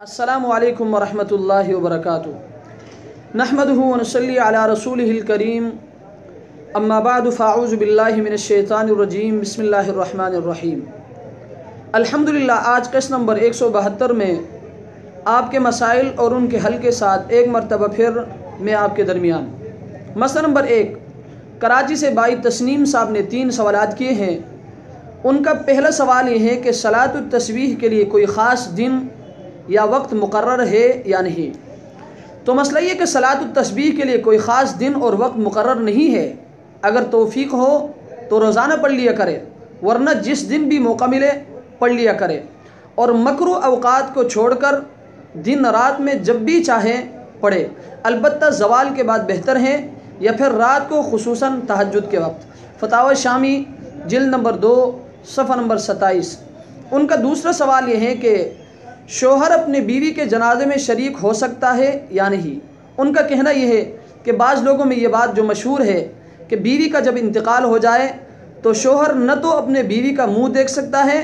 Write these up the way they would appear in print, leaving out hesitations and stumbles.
السلام علیکم ورحمۃ اللہ وبرکاتہ نحمدہ ونصلی علی رسولہ الکریم اما بعد فاعوذ باللہ من الشیطان الرجیم بسم اللہ الرحمن الرحیم الحمدللہ آج قسط نمبر 172 میں آپ کے مسائل اور ان کے حل کے ساتھ ایک مرتبہ پھر میں آپ کے درمیان مسئلہ نمبر 1 کراچی سے بھائی تسنیم صاحب نے 3 سوالات کیے ہیں۔ ان کا پہلا سوال یہ ہے کہ صلاۃ التسبیح کے لیے کوئی خاص دن یا وقت مقرر ہے یا نہیں۔ تو مسئلہ یہ کہ صلاۃ التسبیح کے لیے کوئی خاص دن اور وقت مقرر نہیں ہے۔ اگر توفیق ہو تو روزانہ پڑھ لیا کرے، ورنہ جس دن بھی موقع ملے پڑھ لیا کرے، اور مکروہ اوقات کو چھوڑ کر دن رات میں جب بھی چاہے پڑھے، البتہ زوال کے بعد بہتر ہے یا پھر رات کو خصوصاً تہجد کے وقت۔ فتاوی شامی جلد نمبر 2 صفحہ نمبر 27۔ ان کا دوسرا سوال یہ ہے کہ شوہر اپنے بیوی کے جنازے میں شریک ہو سکتا ہے یا نہیں۔ ان کا کہنا یہ ہے کہ بعض لوگوں میں یہ بات جو مشہور ہے کہ بیوی کا جب انتقال ہو جائے تو شوہر نہ تو اپنے بیوی کا منہ دیکھ سکتا ہے،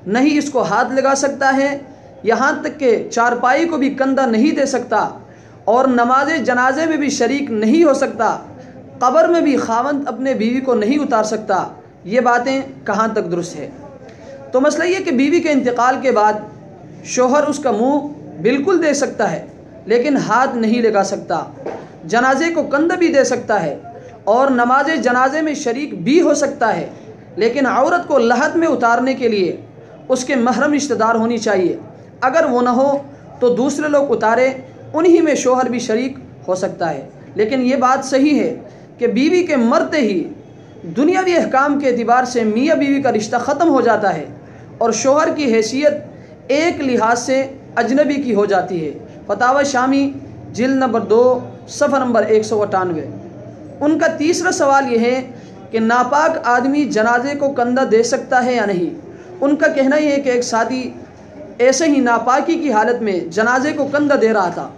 نہ ہی اس کو ہاتھ لگا سکتا ہے، یہاں تک کہ چارپائی کو بھی کندھا نہیں دے سکتا، اور نماز جنازے میں بھی شریک نہیں ہو سکتا، قبر میں بھی خاوند اپنے بیوی کو نہیں اتار سکتا۔ یہ باتیں کہاں تک درست ہے؟ تو مسئلہ یہ کہ بیوی کے انتقال کے بعد شوہر اس کا منہ بالکل دے سکتا ہے لیکن ہاتھ نہیں لگا سکتا، جنازے کو کندھا بھی دے سکتا ہے اور نماز جنازے میں شریک بھی ہو سکتا ہے، لیکن عورت کو لحد میں اتارنے کے لیے اس کے محرم رشتہ دار ہونی چاہیے۔ اگر وہ نہ ہو تو دوسرے لوگ اتارے، انہی میں شوہر بھی شریک ہو سکتا ہے۔ لیکن یہ بات صحیح ہے کہ بیوی کے مرتے ہی دنیاوی احکام کے اعتبار سے میاں بیوی کا رشتہ ختم ہو جاتا ہے اور شوہر کی حیثیت ایک لحاظ سے اجنبی کی ہو جاتی ہے۔ فتاوی شامی جلد نمبر 2 صفحہ نمبر 198۔ ان کا تیسرا سوال یہ ہے کہ ناپاک آدمی جنازے کو کندھا دے سکتا ہے یا نہیں۔ ان کا کہنا یہ ہے کہ ایک ساتھی ایسے ہی ناپاکی کی حالت میں جنازے کو کندھا دے رہا تھا،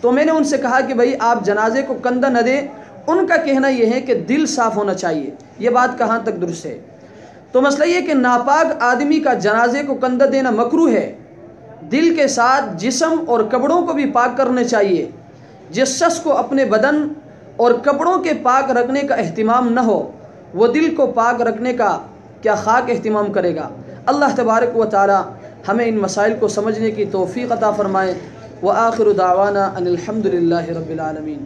تو میں نے ان سے کہا کہ بھائی آپ جنازے کو کندھا نہ دیں۔ ان کا کہنا یہ ہے کہ دل صاف ہونا چاہیے۔ یہ بات کہاں تک درست ہے؟ تو مسئلہ یہ کہ ناپاک آدمی کا جنازے کو کندھا دینا مکروہ ہے۔ دل کے ساتھ جسم اور کپڑوں کو بھی پاک کرنے چاہیے۔ جس شخص کو اپنے بدن اور کپڑوں کے پاک رکھنے کا اہتمام نہ ہو، وہ دل کو پاک رکھنے کا کیا خاک اہتمام کرے گا؟ اللہ تبارک و تعالی ہمیں ان مسائل کو سمجھنے کی توفیق عطا فرمائے۔ وآخر دعوانا ان الحمد للہ رب العالمین۔